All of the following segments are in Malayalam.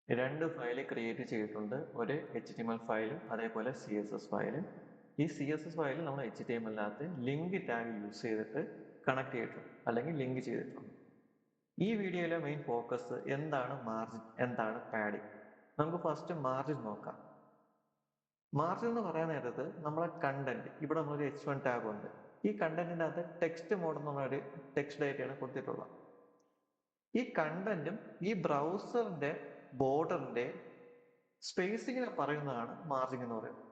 രണ്ട് ഫയൽ ക്രിയേറ്റ് ചെയ്തിട്ടുണ്ട്. ഒരു HTML ഫയലും അതേപോലെ CSS ഫയലും. ഈ CSS ഫയൽ നമ്മൾ HTML-നകത്ത് ലിങ്ക് ടാഗ് യൂസ് ചെയ്തിട്ട് കണക്ട് ചെയ്തിട്ടുണ്ട് അല്ലെങ്കിൽ ലിങ്ക് ചെയ്തിട്ടുണ്ട്. ഈ വീഡിയോയിലെ മെയിൻ ഫോക്കസ് എന്താണ് മാർജിൻ, എന്താണ് പാഡിംഗ്. നമുക്ക് ഫസ്റ്റ് മാർജിൻ നോക്കാം. മാർജിൻ എന്ന് പറയാൻ നേരത്ത് നമ്മളെ കണ്ടന്റ് ഇവിടെ നമ്മളൊരു H1 ടാഗ് ഉണ്ട്. ഈ കണ്ടന്റിന്റെ അകത്ത് ടെക്സ്റ്റ് മോഡ് എന്നുള്ളൊരു ടെക്സ്റ്റ് ഡേറ്റയാണ് കൊടുത്തിട്ടുള്ളത്. ഈ കണ്ടന്റും ഈ ബ്രൗസറിന്റെ ബോർഡറിന്റെ സ്പേസിങ്ങിനെ പറയുന്നതാണ് മാർജിൻ എന്ന് പറയുന്നത്.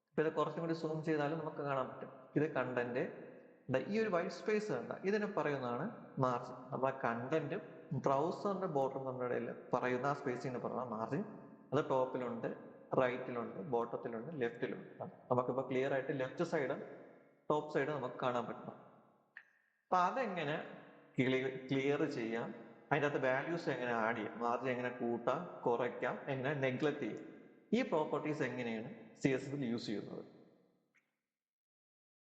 ഇപ്പൊ ഇത് കുറച്ചും കൂടി സൂം ചെയ്താലും നമുക്ക് കാണാൻ പറ്റും. ഇത് കണ്ടന്റ്, ഈ ഒരു വൈറ്റ് സ്പേസ് കണ്ട ഇതിനെ പറയുന്നതാണ് മാർജിൻ. അപ്പൊ ആ കണ്ടന്റും ബ്രൗസറിന്റെ ബോർഡറും തമ്മിൽ പറയുന്ന ആ സ്പേസിങ്ങിനെ പറയുന്ന മാർജിൻ. അത് ടോപ്പിലുണ്ട്, റൈറ്റിലുണ്ട്, ബോട്ടത്തിലുണ്ട്, ലെഫ്റ്റിലുണ്ട്. നമുക്കിപ്പോ ക്ലിയർ ആയിട്ട് ലെഫ്റ്റ് സൈഡും ടോപ്പ് സൈഡും നമുക്ക് കാണാൻ പറ്റണം. അപ്പൊ അതെങ്ങനെ ക്ലിയർ ചെയ്യാം, അതിൻ്റെ അകത്ത് വാല്യൂസ് എങ്ങനെ ആഡ് ചെയ്യാം, മാർജിൻ എങ്ങനെ കൂട്ടാം, കുറയ്ക്കാം, എങ്ങനെ നെഗ്ലക്ട് ചെയ്യാം, ഈ പ്രോപ്പർട്ടീസ് എങ്ങനെയാണ് CSS യൂസ് ചെയ്യുന്നത്.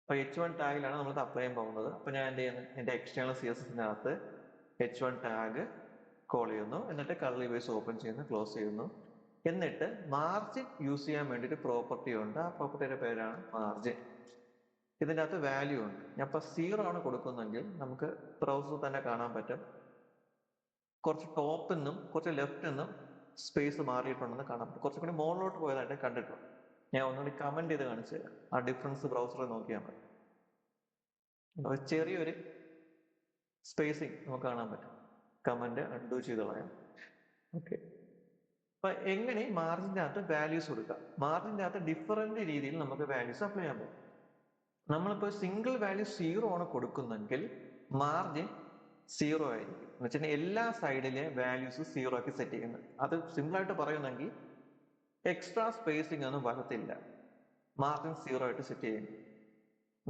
അപ്പൊ H1 ടാഗിലാണ് നമ്മൾ അപ്ലൈ ചെയ്യാൻ പോകുന്നത്. അപ്പൊ ഞാൻ എന്ത് ചെയ്യുന്നത്, എന്റെ എക്സ്റ്റേണൽ CSS-നകത്ത് H1 ടാഗ് കോൾ ചെയ്യുന്നു, എന്നിട്ട് കർലി ബ്രേസ് ഓപ്പൺ ചെയ്യുന്നു, ക്ലോസ് ചെയ്യുന്നു. എന്നിട്ട് മാർജിൻ യൂസ് ചെയ്യാൻ വേണ്ടിയിട്ട് പ്രോപ്പർട്ടി ഉണ്ട്. ആ പ്രോപ്പർട്ടിയുടെ പേരാണ് മാർജിൻ. ഇതിൻ്റെ അകത്ത് വാല്യൂ ഉണ്ട്. ഞാൻ ഇപ്പൊ 0 ആണ് കൊടുക്കുന്നെങ്കിൽ നമുക്ക് ബ്രൗസർ തന്നെ കാണാൻ പറ്റും, കുറച്ച് ടോപ്പിൽ നിന്നും കുറച്ച് ലെഫ്റ്റിൽ നിന്നും സ്പേസ് മാറിയിട്ടുണ്ടെന്ന് കാണാൻ പറ്റും. കുറച്ചും കൂടി മുകളിലോട്ട് പോയതായിട്ട് കണ്ടിട്ടുണ്ട്. ഞാൻ ഒന്നുകൂടി കമന്റ് ചെയ്ത് കാണിച്ചു തരാം. ആ ഡിഫറൻസ് ബ്രൗസറിൽ നോക്കിയാൽ മതി. ചെറിയൊരു സ്പേസിങ് നമുക്ക് കാണാൻ പറ്റും. കമന്റ് അൺഡു ചെയ്ത് കളയാം. ഓക്കെ. അപ്പൊ എങ്ങനെ മാർജിന്റെ അകത്ത് വാല്യൂസ് കൊടുക്കാം. മാർജിന്റെ അകത്ത് ഡിഫറെന്റ് രീതിയിൽ നമുക്ക് വാല്യൂസ് അപ്ലൈ ചെയ്യാൻ പറ്റും. നമ്മളിപ്പോ സിംഗിൾ വാല്യൂ 0 ആണ് കൊടുക്കുന്നെങ്കിൽ മാർജിൻ 0 ആയിരിക്കും. എന്ന് വെച്ചാൽ എല്ലാ സൈഡിലെ വാല്യൂസ് 0 ആക്കി സെറ്റ് ചെയ്യുന്നത്. അത് സിമ്പിൾ ആയിട്ട് പറയുന്നെങ്കിൽ എക്സ്ട്രാ സ്പേസിംഗ് ഒന്നും വരത്തില്ല, മാർജിൻ 0 ആയിട്ട് സെറ്റ് ചെയ്യുന്നു.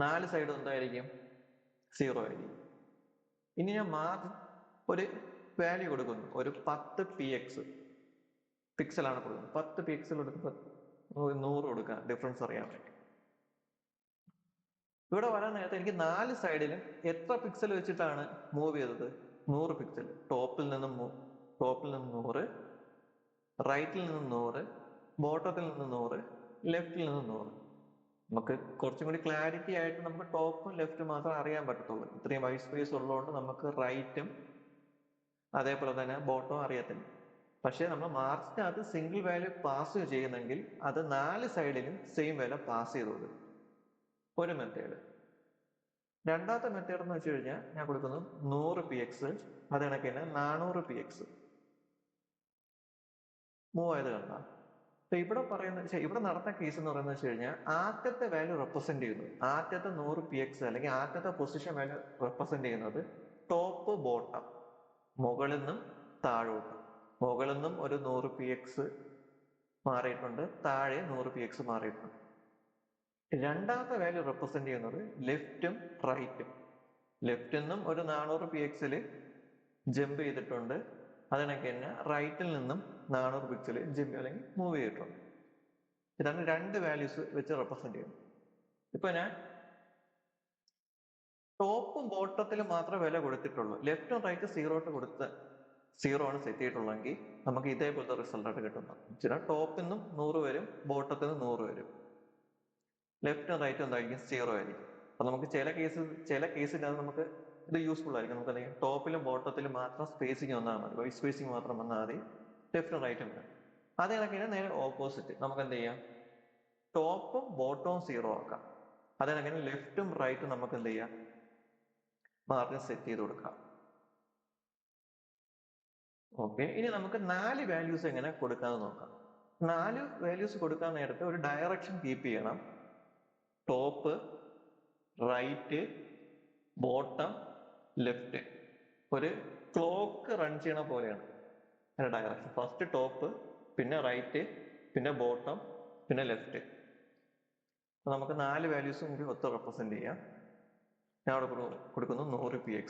4 സൈഡ് എന്തായിരിക്കും, 0 ആയിരിക്കും. ഇനി ഞാൻ മാർജിൻ ഒരു വാല്യൂ കൊടുക്കുന്നു, ഒരു 10 px പിക്സലാണ് കൊടുക്കുന്നത്. 10 പിക്സൽ കൊടുക്കുമ്പോൾ 100 കൊടുക്കാം, ഡിഫറൻസ് അറിയാൻ വേണ്ടി. ഇവിടെ വരാൻ നേരത്തെ എനിക്ക് 4 സൈഡിലും എത്ര പിക്സൽ വെച്ചിട്ടാണ് മൂവ് ചെയ്തത്, 100 പിക്സൽ. ടോപ്പിൽ നിന്നും 100, റൈറ്റിൽ നിന്നും 100, ബോട്ടത്തിൽ നിന്നും 100, ലെഫ്റ്റിൽ നിന്നും 100. നമുക്ക് കുറച്ചും കൂടി ക്ലാരിറ്റി ആയിട്ട് നമുക്ക് ടോപ്പും ലെഫ്റ്റും മാത്രം അറിയാൻ പറ്റത്തുള്ളൂ. ഇത്രയും വൈറ്റ് സ്പേസ് ഉള്ളതുകൊണ്ട് നമുക്ക് റൈറ്റും അതേപോലെ തന്നെ ബോട്ടവും അറിയത്തില്ല. പക്ഷെ നമ്മൾ മാർജിനകത്ത് സിംഗിൾ വാല്യൂ പാസ് ചെയ്യുന്നെങ്കിൽ അത് 4 സൈഡിലും സെയിം വാല്യൂ പാസ് ചെയ്ത് കൊടുക്കും. ഒരു മെത്തേഡ്. രണ്ടാമത്തെ മെത്തേഡ് എന്ന് വെച്ച് കഴിഞ്ഞാൽ ഞാൻ കൊടുക്കുന്നു 100 px, അത് കണക്ക് തന്നെ 400 px മൂവ് ആയത് കണ്ട. അപ്പൊ ഇവിടെ ഇവിടെ നടന്ന കേസ് എന്ന് പറയുന്നത് വെച്ച് കഴിഞ്ഞാൽ ആദ്യത്തെ വാല്യൂ റെപ്രസെന്റ് ചെയ്യുന്നത്, ആദ്യത്തെ 100 px അല്ലെങ്കിൽ ആദ്യത്തെ പൊസിഷൻ വാല്യൂ റെപ്രസെന്റ് ചെയ്യുന്നത് ടോപ്പ് ബോട്ടം, മുകളിൽ നിന്നും താഴോട്ട്. മുകളിൽ നിന്നും ഒരു 100 px മാറിയിട്ടുണ്ട്, താഴെ 100 px മാറിയിട്ടുണ്ട്. രണ്ടാമത്തെ വാല്യൂ റെപ്രസെന്റ് ചെയ്യുന്നത് ലെഫ്റ്റും റൈറ്റും. ലെഫ്റ്റിൽ നിന്നും ഒരു 400 px ജമ്പ് ചെയ്തിട്ടുണ്ട്, അതിനൊക്കെ തന്നെ റൈറ്റിൽ നിന്നും 400 പിക്സൽ ജമ്പ് അല്ലെങ്കിൽ മൂവ് ചെയ്തിട്ടുണ്ട്. ഇതാണ് രണ്ട് വാല്യൂസ് വെച്ച് റെപ്രസെന്റ് ചെയ്യുന്നത്. ഇപ്പൊ ഞാൻ ടോപ്പും ബോട്ടത്തിലും മാത്രമേ വില കൊടുത്തിട്ടുള്ളൂ, ലെഫ്റ്റും റൈറ്റും 0 ആണ് സെറ്റ് ചെയ്തിട്ടുള്ളതെങ്കിൽ നമുക്ക് ഇതേപോലത്തെ റിസൾട്ട് ആയിട്ട് കിട്ടുന്നത്. ടോപ്പിൽ നിന്നും 100 വരും, ബോട്ടത്തിൽ നിന്ന് 100 വരും, ലെഫ്റ്റും റൈറ്റും എന്തായിരിക്കും, 0 ആയിരിക്കും. അപ്പൊ നമുക്ക് ചില കേസിൽ അത് നമുക്ക് ഇത് യൂസ്ഫുൾ ആയിരിക്കും. നമുക്ക് അല്ലെങ്കിൽ ടോപ്പിലും ബോട്ടത്തിലും മാത്രം സ്പേസിങ് വന്നാൽ മതി, വൈറ്റ് സ്പേസിങ് മാത്രം വന്നാൽ മതി, ലെഫ്റ്റും റൈറ്റും വരും. അതേ കണക്കിന് നേരെ ഓപ്പോസിറ്റ് നമുക്ക് എന്ത് ചെയ്യാം, ടോപ്പും ബോട്ടവും 0 ആക്കാം. അതേ കണക്കിന് ലെഫ്റ്റും റൈറ്റും നമുക്ക് എന്ത് ചെയ്യാം, മാർജിൻ സെറ്റ് ചെയ്ത് കൊടുക്കാം. ഓക്കെ. ഇനി നമുക്ക് 4 വാല്യൂസ് എങ്ങനെ കൊടുക്കാമെന്ന് നോക്കാം. 4 വാല്യൂസ് കൊടുക്കാൻ നേരത്തെ ഒരു ഡയറക്ഷൻ കീപ്പ് ചെയ്യണം. Top, right, bottom, left. ഒരു ക്ലോക്ക് റൺ ചെയ്യണ പോലെയാണ് ഡയറക്ഷൻ. ഫസ്റ്റ് ടോപ്പ്, പിന്നെ റൈറ്റ്, പിന്നെ ബോട്ടം, പിന്നെ ലെഫ്റ്റ്. നമുക്ക് 4 വാല്യൂസും കൂടി ഒത്ത് റെപ്രസെന്റ് ചെയ്യാം. ഞാൻ അവിടെ കൊടുക്കുന്നു 100 px,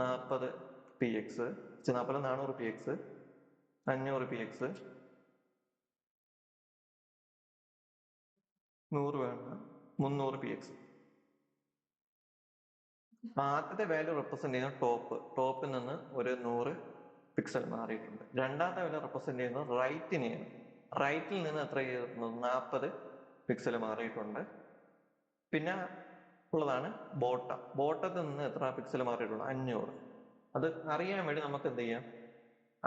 40 px, 400 px, 500 px, 100 വേണ്ട, 300 px. ആദ്യത്തെ വാല്യൂ റെപ്രസെന്റ് ചെയ്യുന്ന ടോപ്പിൽ നിന്ന് ഒരു 100, പിക്സൽ മാറിയിട്ടുണ്ട്. രണ്ടാമത്തെ വാല്യൂ റെപ്രസെന്റ് ചെയ്യുന്നത് റൈറ്റിനെയാണ്. റൈറ്റിൽ നിന്ന് എത്ര ചെയ്തിട്ടുണ്ട്? 40 പിക്സൽ മാറിയിട്ടുണ്ട്. പിന്നെ ഉള്ളതാണ് ബോട്ടം. ബോട്ടത്തിൽ നിന്ന് എത്ര പിക്സൽ മാറിയിട്ടുണ്ട്? 500. അത് അറിയാൻ വേണ്ടി നമുക്ക് എന്ത് ചെയ്യാം?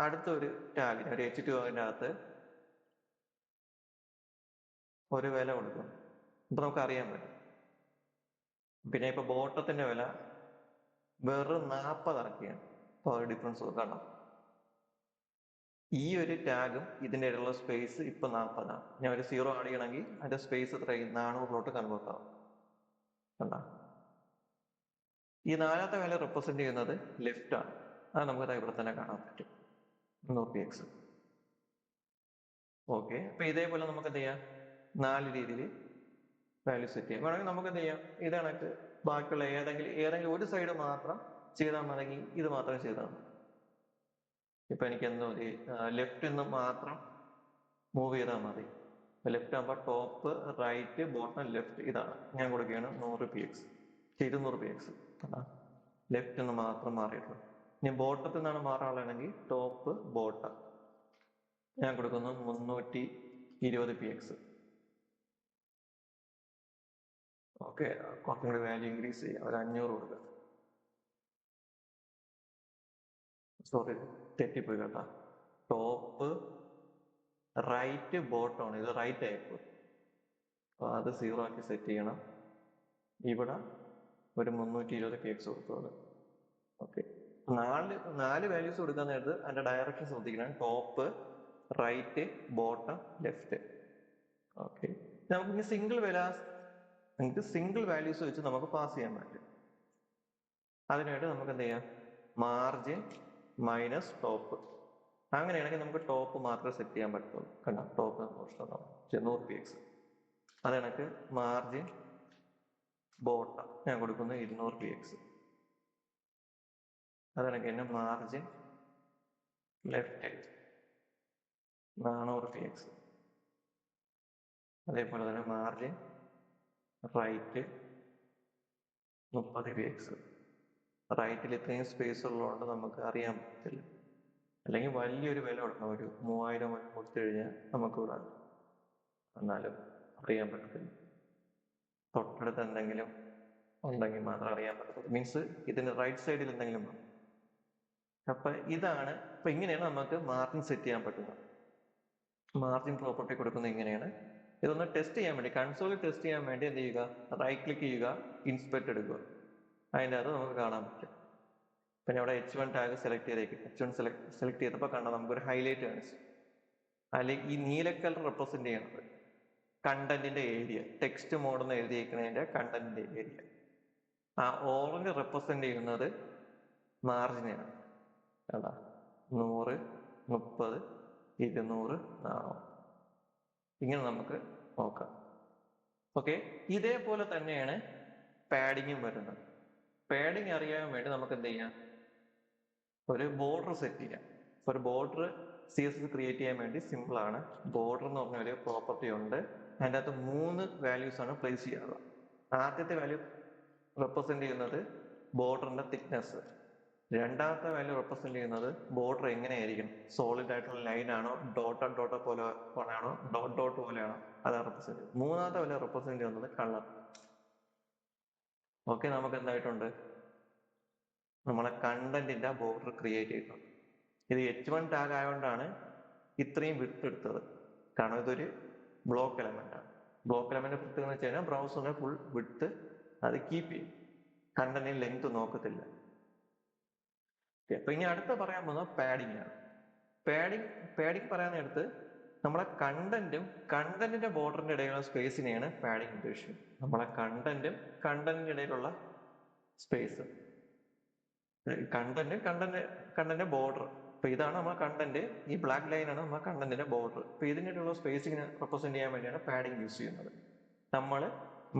അടുത്തൊരു ടാഗിന് ഒരു H2O-ന്റെ അകത്ത് ഒരു വില കൊടുക്കും. അപ്പൊ നമുക്ക് അറിയാൻ പറ്റും. പിന്നെ ഇപ്പൊ ബോട്ടത്തിന്റെ വില വെറും 40 ആക്കിയാണ്. അപ്പൊ ഒരു ഡിഫറൻസ് കാണാം. ഈ ഒരു ടാഗും ഇതിന്റെ ഇടയിലുള്ള സ്പേസ് ഇപ്പൊ 40 ആണ്. ഞാൻ ഒരു 0 ആഡ് ചെയ്യണമെങ്കിൽ അതിന്റെ സ്പേസ് എത്രയും 400 കൺവേർട്ട് ആവും. കണ്ട, ഈ നാലാമത്തെ വാല്യൂ റെപ്രസെന്റ് ചെയ്യുന്നത് ലെഫ്റ്റ് ആണ്. അത് നമുക്ക് ഇവിടെ തന്നെ കാണാൻ പറ്റും, 100px. ഓക്കെ, അപ്പൊ ഇതേപോലെ നമുക്ക് എന്ത് ചെയ്യാം? 4 രീതിയിൽ വാല്യൂ സെറ്റ് ചെയ്യാം. വേണമെങ്കിൽ നമുക്ക് എന്ത് ചെയ്യാം? ഇത് കണക്ക് ബാക്കിയുള്ള ഏതെങ്കിലും ഒരു സൈഡ് മാത്രം ചെയ്താൽ മതി, ഇത് മാത്രം ചെയ്താൽ മതി. ഇപ്പൊ എനിക്ക് എന്തോ ലെഫ്റ്റ് നിന്ന് മാത്രം മൂവ് ചെയ്താൽ മതി. ലെഫ്റ്റ് ആകുമ്പോൾ ടോപ്പ്, റൈറ്റ്, ബോട്ടം, ലെഫ്റ്റ്, ഇതാണ് ഞാൻ കൊടുക്കുകയാണ് 100px, 200px. ലെഫ്റ്റ് നിന്ന് മാത്രം മാറിയിട്ടുള്ളൂ. ഇനി ബോട്ടത്തിൽ നിന്നാണ് മാറാനുള്ളതെങ്കിൽ ടോപ്പ്, ബോട്ടം ഞാൻ കൊടുക്കുന്നു 320px. ഓക്കെ, കുറച്ചും കൂടി വാല്യൂ ഇൻക്രീസ് ചെയ്യാം, ഒരു 500 കൊടുക്കാം. സോറി, തെറ്റിപ്പോയി കേട്ടാ. ടോപ്പ്, റൈറ്റ്, ബോട്ടം ആണ്. ഇത് റൈറ്റ് ആയിപ്പോ, അപ്പൊ അത് 0 ആക്കി സെറ്റ് ചെയ്യണം. ഇവിടെ ഒരു 320px കൊടുത്തത്. ഓക്കെ, നാല് വാല്യൂസ് കൊടുക്കാൻ നേരത്ത് അതിന്റെ ഡയറക്ഷൻ ശ്രദ്ധിക്കണം. Top, right, bottom, left. Okay, നമുക്ക് സിംഗിൾ വാല്യൂസ് വെച്ച് നമുക്ക് പാസ് ചെയ്യാൻ പറ്റും. അതിനായിട്ട് നമുക്ക് എന്ത് ചെയ്യാം? Margin minus top. അങ്ങനെയാണെങ്കിൽ നമുക്ക് ടോപ്പ് മാത്രമേ സെറ്റ് ചെയ്യാൻ പറ്റുള്ളൂ. കണ്ടോ, ടോപ്പ് 100px. അത് കണക്ക് മാർജിൻ ബോട്ടം ഞാൻ കൊടുക്കുന്നത് 200px. അത് കണക്ക് തന്നെ മാർജിൻ ലെഫ്റ്റ് 400px. അതേപോലെ തന്നെ മാർജിൻ റൈറ്റ് 30px. റൈറ്റിൽ ഇത്രയും സ്പേസ് ഉള്ളതുകൊണ്ട് നമുക്ക് അറിയാൻ പറ്റില്ല. അല്ലെങ്കിൽ വലിയൊരു വില കൊടുക്കണം, ഒരു 3000 കൊടുത്തു കഴിഞ്ഞാൽ നമുക്ക് ഇവിടെ എന്നാലും അറിയാൻ പറ്റത്തില്ല. തൊട്ടടുത്ത് എന്തെങ്കിലും ഉണ്ടെങ്കിൽ മാത്രം അറിയാൻ പറ്റത്തുള്ളൂ. മീൻസ് ഇതിന് റൈറ്റ് സൈഡിൽ എന്തെങ്കിലും വേണം. അപ്പൊ ഇതാണ്, ഇപ്പൊ ഇങ്ങനെയാണ് നമുക്ക് മാർജിൻ സെറ്റ് ചെയ്യാൻ പറ്റുന്നത്. മാർജിൻ പ്രോപ്പർട്ടി കൊടുക്കുന്നത് ഇങ്ങനെയാണ്. ഇതൊന്ന് ടെസ്റ്റ് ചെയ്യാൻ വേണ്ടി, കൺസോളിൽ ടെസ്റ്റ് ചെയ്യാൻ വേണ്ടി എന്ത് ചെയ്യുക? റൈറ്റ് ക്ലിക്ക് ചെയ്യുക, ഇൻസ്പെക്ട് എടുക്കുക. അതിൻ്റെ അത് നമുക്ക് കാണാൻ പറ്റും. പിന്നെ അവിടെ H1 ടാഗ് സെലക്ട് ചെയ്തേക്കും. H1 സെലക്ട് ചെയ്തപ്പോൾ കണ്ടാൽ നമുക്കൊരു ഹൈലൈറ്റ് കാണിച്ചു. അല്ലെങ്കിൽ ഈ നീല കളർ റെപ്രസെന്റ് ചെയ്യുന്നത് കണ്ടന്റിന്റെ ഏരിയ, ടെക്സ്റ്റ് മോഡ് എന്ന് എഴുതിയിരിക്കുന്നതിന്റെ കണ്ടന്റിന്റെ ഏരിയ. ആ ഓറഞ്ച് റെപ്രസെന്റ് ചെയ്യുന്നത് മാർജിനാണ്. അതാ 100, 30, 200, 400. ഇങ്ങനെ നമുക്ക് നോക്കാം. ഓക്കെ, ഇതേപോലെ തന്നെയാണ് പാഡിങ്ങും വരുന്നത്. പാഡിങ് അറിയാൻ വേണ്ടി നമുക്ക് എന്ത് ചെയ്യാം? ഒരു ബോർഡർ സെറ്റ് ചെയ്യാം. ഒരു ബോർഡർ CSS ക്രിയേറ്റ് ചെയ്യാൻ വേണ്ടി സിമ്പിൾ ആണ്. ബോർഡർ എന്ന് പറഞ്ഞ ഒരു പ്രോപ്പർട്ടി ഉണ്ട്. അതിൻ്റെ അകത്ത് 3 വാല്യൂസ് ആണ് പ്ലേസ് ചെയ്യാറുള്ളത്. ആദ്യത്തെ വാല്യൂ റെപ്രസെന്റ് ചെയ്യുന്നത് ബോർഡറിന്റെ തിക്നെസ്. രണ്ടാമത്തെ വാല്യൂ റെപ്രസെന്റ് ചെയ്യുന്നത് ബോർഡർ എങ്ങനെയായിരിക്കും, സോളിഡ് ആയിട്ടുള്ള ലൈൻ ആണോ, ഡോട്ട് പോലെയാണോ, ഡോട്ട് പോലെയാണോ, അതാണ് റെപ്രസെന്റ് ചെയ്യുന്നത്. മൂന്നാമത്തെ വാല്യൂ റെപ്രസെന്റ് ചെയ്യുന്നത് കളർ. ഓക്കെ, നമുക്ക് എന്തായിട്ടുണ്ട്? നമ്മളെ കണ്ടന്റിന്റെ ബോർഡർ ക്രിയേറ്റ് ചെയ്തിട്ടുണ്ട്. ഇത് H1 ടാഗ് ആയതുകൊണ്ടാണ് ഇത്രയും വിഡ്ത്ത് എടുത്തത്. കാരണം ഇതൊരു ബ്ലോക്ക് എലമെന്റ് ആണ്. ബ്ലോക്ക് എലമെന്റ് പ്രത്യേകത എന്ന് വെച്ച് കഴിഞ്ഞാൽ ബ്രൗസറിന്റെ ഫുൾ വിഡ്ത്ത് അത് കീപ്പ് ചെയ്യും, കണ്ടന്റിന് ലെങ്ത് നോക്കത്തില്ല. അപ്പൊ ഇനി അടുത്ത പറയാൻ പോകുന്നത് പാഡിംഗ് ആണ്. പാഡിംഗ് പറയാൻ നേരത്ത് നമ്മളെ കണ്ടന്റിന്റെ ബോർഡറിന്റെ ഇടയിലുള്ള സ്പേസിനെയാണ് പാഡിംഗ് ഉദ്ദേശിക്കുന്നത്. നമ്മളെ കണ്ടന്റിന്റെ ഇടയിലുള്ള സ്പേസ്, കണ്ടന്റ് ബോർഡർ. അപ്പൊ ഇതാണ് നമ്മളെ കണ്ടന്റ്, ഈ ബ്ലാക്ക് ലൈൻ ആണ് നമ്മളെ കണ്ടന്റിന്റെ ബോർഡർ. അപ്പൊ ഇതിനുള്ള സ്പേസിങ്ങിനെ റെപ്രസെന്റ് ചെയ്യാൻ വേണ്ടിയാണ് പാഡിംഗ് യൂസ് ചെയ്യുന്നത്. നമ്മൾ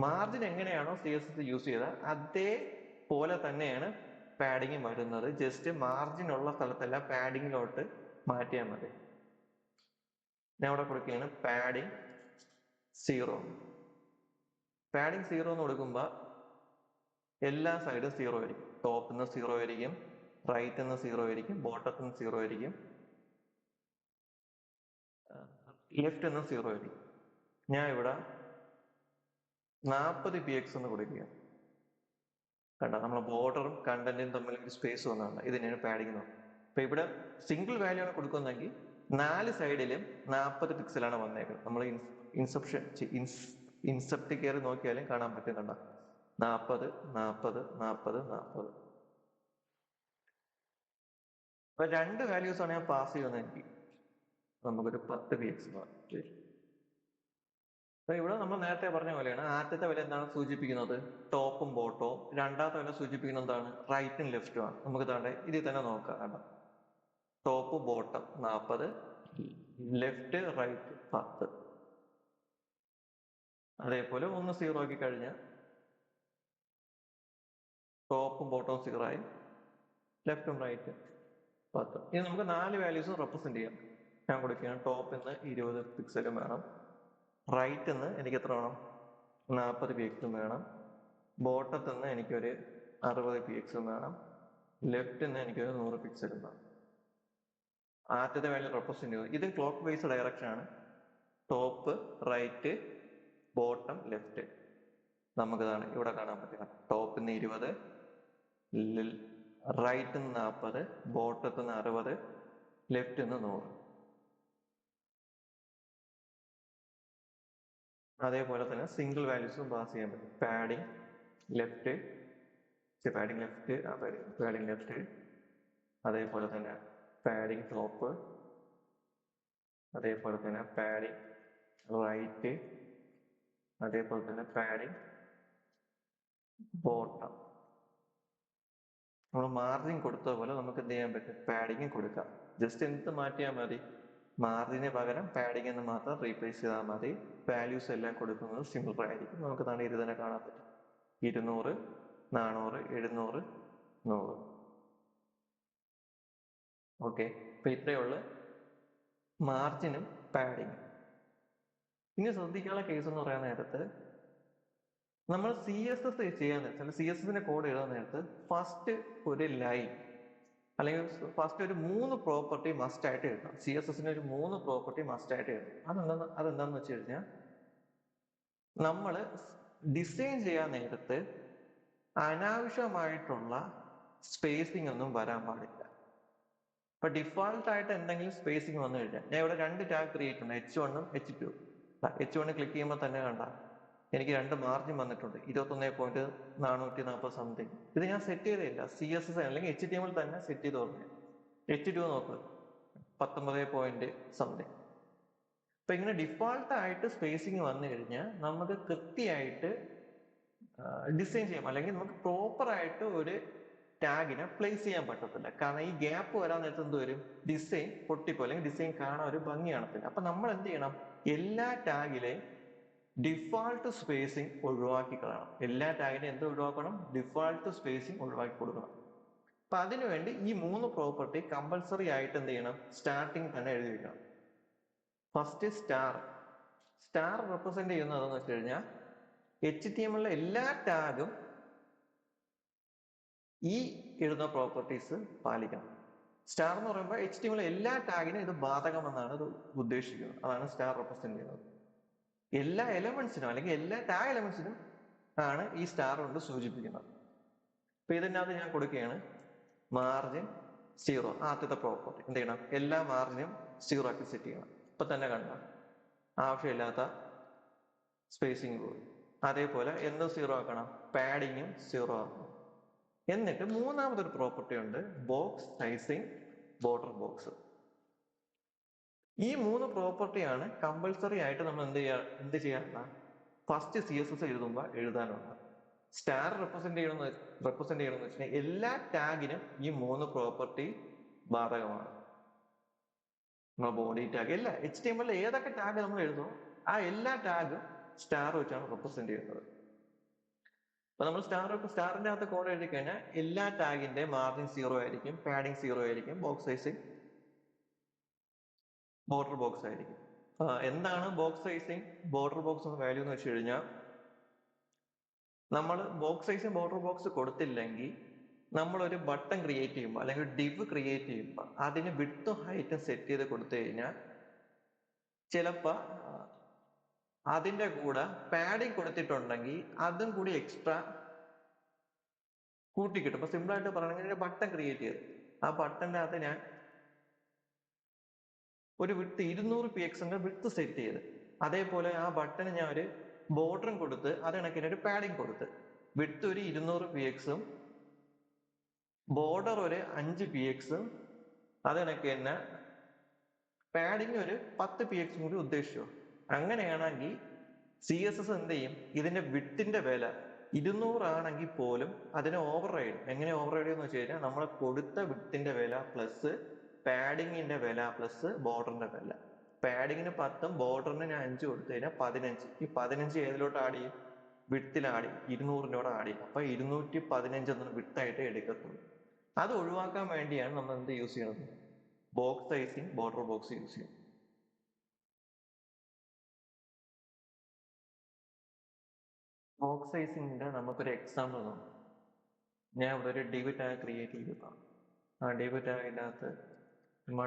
മാർജിൻ എങ്ങനെയാണോ CSS യൂസ് ചെയ്ത അതേപോലെ തന്നെയാണ് പാഡിങ് വരുന്നത്. ജസ്റ്റ് മാർജിൻ ഉള്ള സ്ഥലത്തെല്ലാം പാഡിങ്ങിലോട്ട് മാറ്റിയാൽ മതി. ഞാൻ ഇവിടെ കൊടുക്കുകയാണ് പാഡിങ് 0. പാഡിങ് 0 എന്ന് കൊടുക്കുമ്പോൾ എല്ലാ സൈഡും 0 ആയിരിക്കും. ടോപ്പിൽ നിന്ന് 0 ആയിരിക്കും, റൈറ്റ് നിന്ന് 0 ആയിരിക്കും, ബോട്ടത്തിൽ നിന്ന് 0 ആയിരിക്കും, ലെഫ്റ്റ് നിന്ന് 0 ആയിരിക്കും. ഞാൻ ഇവിടെ 40 px എന്ന് കൊടുക്കുക. കണ്ട, നമ്മൾ ബോർഡറും കണ്ടന്റും തമ്മിൽ ഒരു സ്പേസ് വന്നതാണ്, ഇതിനാണ് പാഡിങ് എന്ന് പറയുന്നത്. അപ്പൊ ഇവിടെ സിംഗിൾ വാല്യൂ ആണ് കൊടുക്കുന്നതെങ്കിൽ 4 സൈഡിലും 40 പിക്സലാണ് വന്നേക്കുന്നത്. നമ്മൾ ഇൻസെപ്റ്റ് കയറി നോക്കിയാലും കാണാൻ പറ്റും. കണ്ട, 40 40 40 40. അപ്പൊ 2 വാല്യൂസ് ആണ് ഞാൻ പാസ് ചെയ്യുന്നതെങ്കിൽ നമുക്കൊരു 10 px വരും. അപ്പൊ ഇവിടെ നമ്മൾ നേരത്തെ പറഞ്ഞ പോലെയാണ്, ആദ്യത്തെ വില എന്താണ് സൂചിപ്പിക്കുന്നത്? ടോപ്പും ബോട്ടവും. രണ്ടാമത്തെ വില സൂചിപ്പിക്കുന്നത് എന്താണ്? റൈറ്റും ലെഫ്റ്റും ആണ്. നമുക്ക് താണ്ടെ ഇതിൽ തന്നെ നോക്കാം. കേട്ടോ, ടോപ്പ് ബോട്ടം 40, ലെഫ്റ്റ് റൈറ്റ് 10. അതേപോലെ ഒന്ന് 0 ആക്കി കഴിഞ്ഞാൽ ടോപ്പും ബോട്ടവും 0 ആയി, ലെഫ്റ്റും റൈറ്റും 10. ഇനി നമുക്ക് 4 വാല്യൂസും റെപ്രസെന്റ് ചെയ്യാം. ഞാൻ കൊടുക്കുകയാണ്, ടോപ്പിൽ നിന്ന് 20 പിക്സലും വേണം, റൈറ്റിൽ നിന്ന് എനിക്ക് എത്ര വേണം? 40 px വേണം, ബോട്ടത്തിൽ നിന്ന് എനിക്കൊരു 60 px വേണം, ലെഫ്റ്റിൽ നിന്ന് എനിക്കൊരു 100 പിക്സലും വേണം. ആദ്യത്തെ വാല്യൂ റെപ്രസെന്റ് ചെയ്യുന്നത് ഇത് ക്ലോക്ക് വൈസ് ഡയറക്ഷൻ ആണ്. Top right bottom left. നമുക്കിതാണ് ഇവിടെ കാണാൻ പറ്റുക. ടോപ്പിൽ നിന്ന് 20, റൈറ്റിൽ നിന്ന് 40, ബോട്ടത്തിൽ നിന്ന് 60, ലെഫ്റ്റിൽ നിന്ന് 100. അതേപോലെ തന്നെ സിംഗിൾ വാല്യൂസും പാസ് ചെയ്യാൻ പറ്റും. പാഡിങ് ലെഫ്റ്റ്, പാഡിങ് ലെഫ്റ്റ്, അതേപോലെ തന്നെ പാഡിങ് ടോപ്പ്, അതേപോലെ തന്നെ പാഡിങ് റൈറ്റ്, അതേപോലെ തന്നെ പാഡിങ് ബോട്ടം. നമ്മൾ മാർജിൻ കൊടുത്ത പോലെ നമുക്ക് എന്ത് ചെയ്യാൻ പറ്റും? പാഡിങ് കൊടുക്കാം. ജസ്റ്റ് എന്ത് മാറ്റിയാൽ മതി? മാർജിന് പകരം പാഡിങ് എന്ന് മാത്രം റീപ്ലേസ് ചെയ്താൽ മതി. വാല്യൂസ് എല്ലാം കൊടുക്കുന്നത് സിമിലർ ആയിരിക്കും. നമുക്ക് തന്നെ ഇത് തന്നെ കാണാൻ പറ്റും. 200, 400, 700, 100. ഓക്കെ, അപ്പൊ ഇത്രയുള്ള മാർജിനും പാഡിങ്ങും. ഇനി ശ്രദ്ധിക്കാനുള്ള കേസ് എന്ന് പറയാൻ നേരത്ത്, നമ്മൾ CSS ചെയ്യാൻ നേരത്ത്, CSS കോഡ് എഴുതാൻ നേരത്ത് ഫസ്റ്റ് ഒരു ലൈൻ അല്ലെങ്കിൽ ഫസ്റ്റ് ഒരു 3 പ്രോപ്പർട്ടി മസ്റ്റ് ആയിട്ട് എഴുതാം. CSS ഒരു 3 പ്രോപ്പർട്ടി മസ്റ്റ് ആയിട്ട് എഴുതാം. അതെന്താന്ന് വെച്ച് കഴിഞ്ഞാൽ, നമ്മൾ ഡിസൈൻ ചെയ്യാൻ നേരത്ത് അനാവശ്യമായിട്ടുള്ള സ്പേസിംഗ് ഒന്നും വരാൻ പാടില്ല. ഇപ്പൊ ഡിഫോൾട്ട് ആയിട്ട് എന്തെങ്കിലും സ്പേസിംഗ് വന്നു കഴിഞ്ഞാൽ, ഞാൻ ഇവിടെ 2 ടാഗ് ക്രിയേറ്റ് ഉണ്ട്, H1ഉം H2. H1 ക്ലിക്ക് ചെയ്യുമ്പോൾ തന്നെ കണ്ട എനിക്ക് 2 മാർജിൻ വന്നിട്ടുണ്ട്, 21.440 സംതിങ്. ഇത് ഞാൻ സെറ്റ് ചെയ്തില്ല, CSS അല്ലെങ്കിൽ HTML തന്നെ സെറ്റ് ചെയ്ത് ഓർമ്മ. H2 നോക്ക് 19 സംതിങ്. അപ്പൊ ഇങ്ങനെ ഡിഫോൾട്ട് ആയിട്ട് സ്പേസിംഗ് വന്നു കഴിഞ്ഞാൽ നമുക്ക് കൃത്യമായിട്ട് ഡിസൈൻ ചെയ്യാം, അല്ലെങ്കിൽ നമുക്ക് പ്രോപ്പർ ആയിട്ട് ഒരു ടാഗിനെ പ്ലേസ് ചെയ്യാൻ പറ്റത്തില്ല. കാരണം ഈ ഗ്യാപ്പ് വരാൻ നേരത്തെ എന്ത് വരും? ഡിസൈൻ പൊട്ടിപ്പോ, അല്ലെങ്കിൽ ഡിസൈൻ കാണാൻ ഒരു ഭംഗി കാണത്തില്ല. അപ്പൊ നമ്മൾ എന്ത് ചെയ്യണം? എല്ലാ ടാഗിലെയും ഡിഫാൾട്ട് സ്പേസിംഗ് ഒഴിവാക്കി കളയണം. എല്ലാ ടാഗിനെയും എന്ത് ഒഴിവാക്കണം? ഡിഫാൾട്ട് സ്പേസിംഗ് ഒഴിവാക്കി കൊടുക്കണം. അപ്പൊ അതിനുവേണ്ടി ഈ 3 പ്രോപ്പർട്ടി കമ്പൽസറി ആയിട്ട് എന്ത് ചെയ്യണം? സ്റ്റാർട്ടിങ് തന്നെ എഴുതി വെക്കണം. ഫസ്റ്റ് സ്റ്റാർ റെപ്രസെന്റ് ചെയ്യുന്നത് എന്താണെന്ന് വെച്ച് കഴിഞ്ഞാൽ, HTML എല്ലാ ടാഗും ഈ എഴുതുന്ന പ്രോപ്പർട്ടീസ് പാലിക്കണം. സ്റ്റാർ എന്ന് പറയുമ്പോൾ HTML എല്ലാ ടാഗിനും ഇത് ബാധകമെന്നാണ് ഇത് ഉദ്ദേശിക്കുന്നത്. അതാണ് സ്റ്റാർ റെപ്രസെന്റ് ചെയ്യുന്നത്. എല്ലാ എലമെന്റ്സിനും അല്ലെങ്കിൽ എല്ലാ ടാഗ് എലമെന്റ്സിനും ആണ് ഈ സ്റ്റാർ കൊണ്ട് സൂചിപ്പിക്കുന്നത്. അപ്പൊ ഇതിനകത്ത് ഞാൻ കൊടുക്കുകയാണ് മാർജിൻ 0. ആദ്യത്തെ പ്രോപ്പർട്ടി എന്ത് ചെയ്യണം? എല്ലാ മാർജിനും 0 ആക്കി സെറ്റ് ചെയ്യണം. ഇപ്പൊ തന്നെ കണ്ട ആവശ്യമില്ലാത്ത സ്പേസിങ് പോയി. അതേപോലെ എന്തും 0 ആക്കണം, പാഡിങ്ങും 0 ആക്കണം. എന്നിട്ട് മൂന്നാമതൊരു പ്രോപ്പർട്ടി ഉണ്ട്, ബോക്സ് സൈസിങ്, ബോർഡർ ബോക്സ്. ഈ 3 പ്രോപ്പർട്ടിയാണ് കമ്പൽസറി ആയിട്ട് നമ്മൾ എന്ത് ചെയ്യാനുള്ള ഫസ്റ്റ് CSS എഴുതുമ്പോൾ എഴുതാനുള്ളത്. സ്റ്റാർ റെപ്രസെന്റ് ചെയ്യണമെന്ന് വെച്ചാൽ എല്ലാ ടാഗിനും ഈ 3 പ്രോപ്പർട്ടി ബാധകമാണ്. നമ്മൾ ബോഡി ടാഗ്, എല്ലാ HTML ഏതൊക്കെ ടാഗ് നമ്മൾ എഴുതുമോ ആ എല്ലാ ടാഗും സ്റ്റാർ വെച്ചാണ് റെപ്രസെന്റ് ചെയ്യുന്നത്. അപ്പൊ നമ്മൾ സ്റ്റാറിന്റെ അകത്ത് കോഡ് എഴുതി കഴിഞ്ഞാൽ എല്ലാ ടാഗിന്റെ മാർജിൻ 0 ആയിരിക്കും, പാഡിങ് 0 ആയിരിക്കും, ബോക്സ് സൈസിങ് ബോർഡർ ബോക്സ് ആയിരിക്കും. എന്താണ് box sizing border box value എന്ന് വെച്ച് കഴിഞ്ഞാൽ, നമ്മൾ ബോക്സ് സൈസിങ് ബോർഡർ ബോക്സ് കൊടുത്തില്ലെങ്കിൽ നമ്മളൊരു ബട്ടൺ ക്രിയേറ്റ് ചെയ്യുമ്പോൾ അല്ലെങ്കിൽ ഡിവ് ക്രിയേറ്റ് ചെയ്യുമ്പോൾ അതിന് വിഡ്ത്തും ഹൈറ്റും സെറ്റ് ചെയ്ത് കൊടുത്തു കഴിഞ്ഞാൽ ചിലപ്പോൾ അതിന്റെ കൂടെ പാഡിങ് കൊടുത്തിട്ടുണ്ടെങ്കിൽ അതും കൂടി എക്സ്ട്രാ കൂട്ടിക്കിട്ടും. അപ്പൊ സിമ്പിൾ ആയിട്ട് പറയണമെങ്കിൽ ബട്ടൺ ക്രിയേറ്റ് ചെയ്ത് ആ ബട്ടന്റെ അകത്ത് ഞാൻ ഒരു വിഡ്ത്ത് 200 px വിഡ്ത്ത് സെറ്റ് ചെയ്ത്, അതേപോലെ ആ ബട്ടൺ ഞാൻ ഒരു ബോർഡറും കൊടുത്ത് അത് കണക്കിന് ഒരു പാഡിങ് കൊടുത്ത്, വിഡ്ത്ത് ഒരു 200 px ബോർഡർ ഒരു 5 px അത് കണക്ക് തന്നെ പാഡിങ് ഒരു 10 px കൂടി ഉദ്ദേശിച്ചു. അങ്ങനെയാണെങ്കിൽ CSS എന്ത് ചെയ്യും, ഇതിന്റെ വിഡ്ത്തിന്റെ വില 200 ആണെങ്കിൽ പോലും അതിനെ ഓവർ റൈഡ്. എങ്ങനെ ഓവർ റൈഡ് എന്ന് വെച്ച് കഴിഞ്ഞാൽ നമ്മൾ കൊടുത്ത വിഡ്ത്തിന്റെ വില പ്ലസ് പാഡിങ്ങിന്റെ വില പ്ലസ് ബോർഡറിന്റെ വില. പാഡിങ്ങിന് 10 ബോർഡറിന് ഞാൻ 5 കൊടുത്തു കഴിഞ്ഞാൽ 15. ഈ 15 ഏതിലോട്ട് ആഡ് ചെയ്യും, വിഡ്ത്തിൽ ആഡ് ചെയ്യും, 200-നോട് ആഡ് ചെയ്യും. അപ്പൊ 215 എന്ന വിഡ്ത്തായിട്ട് എടുക്കത്തുള്ളൂ. അത് ഒഴിവാക്കാൻ വേണ്ടിയാണ് നമ്മൾ എന്ത് യൂസ് ചെയ്യുന്നത്, box sizing border box use ചെയ്യും. ബോക്സ് സൈസിങ്ങിന്റെ നമുക്കൊരു എക്സാമ്പിൾ നോക്കാം. ഞാൻ ഇവിടെ ഒരു ഡിവ് ടാഗ് ക്രിയേറ്റ് ചെയ്തതാണ്. ആ ഡിവ് ടാഗിൻ്റെ അകത്ത്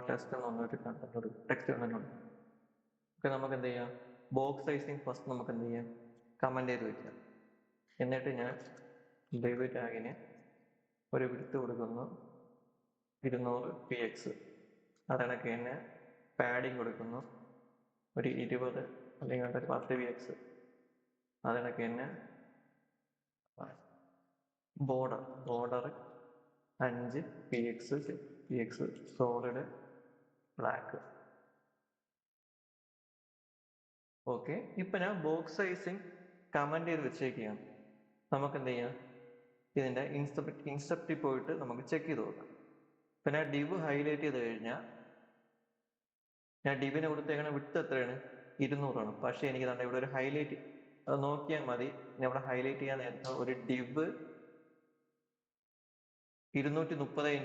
ടെസ്റ്റ് എന്ന് പറഞ്ഞൊരു കണ്ടന്റ് ഒരു ടെക്സ്റ്റ് കണ്ടന്റ് ഉണ്ട്. ഓക്കെ, നമുക്ക് എന്ത് ചെയ്യാം, ബോക്സ് സൈസിങ് ഫസ്റ്റ് നമുക്ക് എന്ത് ചെയ്യാം, കമന്റ് ചെയ്ത് വെക്കാം. എന്നിട്ട് ഞാൻ ഡിവ് ടാഗിന് ഒരു വിഡ്ത്ത് കൊടുക്കുന്നു 200 px, അതണക്ക് തന്നെ പാഡിങ് കൊടുക്കുന്നു ഒരു 20 അല്ലെങ്കിൽ ഒരു 10 px, അതണക്ക് തന്നെ border 5 px solid black. Okay, ഇപ്പൊ ഞാൻ ബോക്സ് സൈസിങ് കമന്റ് ചെയ്ത് വെച്ചേക്കുകയാണ്. നമുക്ക് എന്ത് ചെയ്യാം, ഇതിന്റെ ഇൻസെപ്റ്റിൽ പോയിട്ട് നമുക്ക് ചെക്ക് ചെയ്ത് നോക്കാം. ഇപ്പൊ ഞാൻ ഡിവ് ഹൈലൈറ്റ് ചെയ്ത് കഴിഞ്ഞാൽ ഞാൻ ഡിവിന് കൊടുത്തേക്കണ വിഡ്ത്ത് എത്രയാണ്, 200 പക്ഷെ എനിക്ക് തന്നെ ഇവിടെ ഒരു ഹൈലൈറ്റ് നോക്കിയാൽ മതി. ഞാൻ ഇവിടെ ഹൈലൈറ്റ് ചെയ്യാൻ നേരത്തെ ഒരു ഡിവ് 230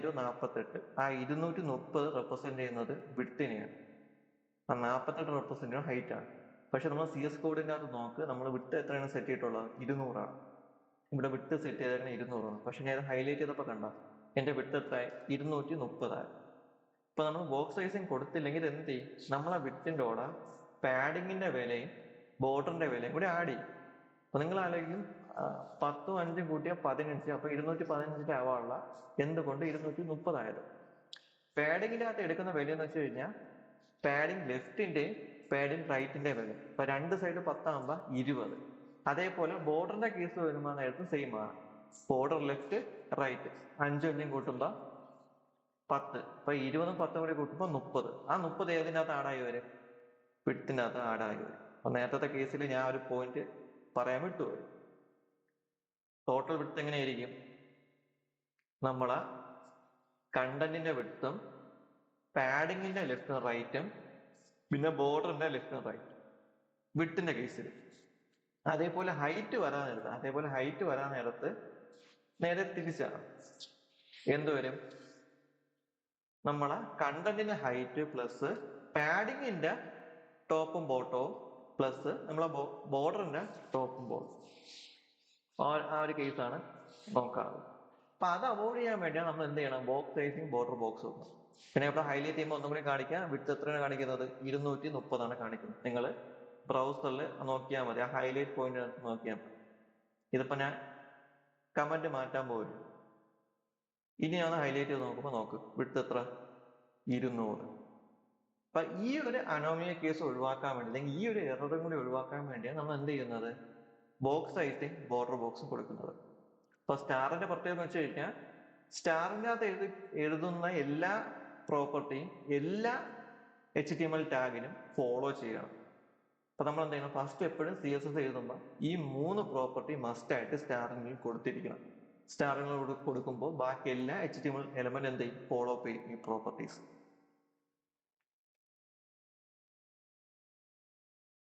× 48, ആ 230 റെപ്രസെന്റ് ചെയ്യുന്നത് വിഡ്ത്തിനെയാണ്, ആ 48 റെപ്രസെന്റ് ചെയ്യുന്നത് ഹൈറ്റ് ആണ്. പക്ഷെ നമ്മൾ CS കോഡിന്റെ അകത്ത് നോക്ക്, നമ്മൾ വിഡ്ത്ത് എത്രയാണ് സെറ്റ് ചെയ്തിട്ടുള്ളത്, 200. ഇവിടെ വിഡ്ത്ത് സെറ്റ് ചെയ്തേക്കുന്നത് 200. പക്ഷെ ഞാൻ ഹൈലൈറ്റ് ചെയ്തപ്പോ കണ്ട എന്റെ വിഡ്ത്ത് എത്ര, 230. ഇപ്പൊ നമ്മൾ ബോക്സ് സൈസിങ് കൊടുത്തില്ലെങ്കിൽ എന്ത് ചെയ്യും, നമ്മളെ വിഡ്ത്തിന്റെ കൂടെ പാഡിങ്ങിന്റെ വിലയും ബോർഡറിന്റെ വിലയും കൂടി ആഡ് ചെയ്യും. അപ്പൊ നിങ്ങൾ ആലോചിക്കും 10ഉം 5ഉം കൂട്ടിയ 15, അപ്പൊ 215 ആവാനുള്ള എന്തുകൊണ്ട് 230 ആയത്. പാഡിങ്ങിന്റെ അകത്ത് എടുക്കുന്ന വില എന്ന് വെച്ച് കഴിഞ്ഞാൽ പാഡിങ് ലെഫ്റ്റിന്റെയും പാഡിങ് റൈറ്റിന്റെ വില. ഇപ്പൊ രണ്ട് സൈഡ് 10 ആകുമ്പോ 20. അതേപോലെ ബോർഡറിന്റെ കേസ് വരുമ്പോൾ നേരത്തെ സെയിം ആണ്, ബോർഡർ ലെഫ്റ്റ് റൈറ്റ് 5ഉം 5ഉം കൂട്ടുമ്പോ 10. ഇപ്പൊ 20ഉം 10ഉം കൂടി കൂട്ടുമ്പോ 30. ആ 30 ഏതിനകത്ത് ആഡായി വരും, വിഡ്ത്തിന്റെ അകത്ത് ആഡായി വരും. അപ്പൊ നേരത്തെ കേസിൽ ഞാൻ ഒരു പോയിന്റ് പറയാൻ വിട്ടുപോയി. ടോട്ടൽ വിഡ്ത്ത് എങ്ങനെയായിരിക്കും, നമ്മളെ കണ്ടന്റിന്റെ വിഡ്ത്തും പാഡിങ്ങിന്റെ ലെഫ്റ്റും റൈറ്റും പിന്നെ ബോർഡറിന്റെ ലെഫ്റ്റും റൈറ്റും വിഡ്ത്തിന്റെ കേസിൽ. അതേപോലെ ഹൈറ്റ് വരാൻ നേരത്ത് നേരെ തിരിച്ചാണ്. എന്തുവരും, നമ്മളെ കണ്ടന്റിന്റെ ഹൈറ്റ് പ്ലസ് പാഡിങ്ങിന്റെ ടോപ്പും ബോട്ടവും പ്ലസ് നമ്മളെ ബോർഡറിന്റെ ടോപ്പും ബോട്ടവും. ആ ഒരു കേസാണ് നോക്കാറുള്ളത്. അപ്പൊ അത് അവോയ്ഡ് ചെയ്യാൻ വേണ്ടിയാണ് നമ്മൾ എന്ത് ചെയ്യണം, ബോക്സ് സൈസിങ് ബോർഡർ ബോക്സ് വെക്കണം. പിന്നെ ഇവിടെ ഹൈലൈറ്റ് ചെയ്യുമ്പോൾ ഒന്നും കൂടി കാണിക്കാം, വിഡ്ത്ത് എത്രയാണ് കാണിക്കുന്നത്, 230 കാണിക്കുന്നത്. നിങ്ങൾ ബ്രൗസറിൽ നോക്കിയാൽ മതി, ആ ഹൈലൈറ്റ് പോയിന്റ് നോക്കിയാൽ മതി. ഇതിപ്പോ ഞാൻ കമന്റ് മാറ്റാൻ പോലും, ഇനിയാണ് ഹൈലൈറ്റ് ചെയ്ത് നോക്കുമ്പോൾ നോക്ക് വിഡ്ത്ത് എത്ര, 200. അപ്പൊ ഈ ഒരു അനോമിയ കേസ് ഒഴിവാക്കാൻ വേണ്ടി, അല്ലെങ്കിൽ ഈ ഒരു എററും കൂടി ഒഴിവാക്കാൻ വേണ്ടിയാണ് നമ്മൾ എന്ത് ചെയ്യുന്നത്, ബോക്സ് സൈസിങ് ബോർഡർ ബോക്സ് കൊടുക്കുന്നത്. അപ്പൊ സ്റ്റാറിന്റെ പ്രത്യേകത എന്ന് വെച്ച് കഴിഞ്ഞാൽ സ്റ്റാറിന്റെ അകത്ത് എഴുതുന്ന എല്ലാ പ്രോപ്പർട്ടിയും എല്ലാ HTML ടാഗിനും ഫോളോ ചെയ്യണം. അപ്പൊ നമ്മൾ എന്ത് ചെയ്യണം, ഫസ്റ്റ് എപ്പോഴും CSS എഴുതുമ്പോൾ ഈ 3 പ്രോപ്പർട്ടി മസ്റ്റ് ആയിട്ട് സ്റ്റാറിനുള്ളിൽ കൊടുത്തിരിക്കണം. സ്റ്റാറിനുള്ളിൽ കൊടുക്കുമ്പോൾ ബാക്കി എല്ലാ HTML എലമെന്റ് എന്ത് ചെയ്യും, ഫോളോ അപ്പ് ചെയ്യും ഈ പ്രോപ്പർട്ടീസ്.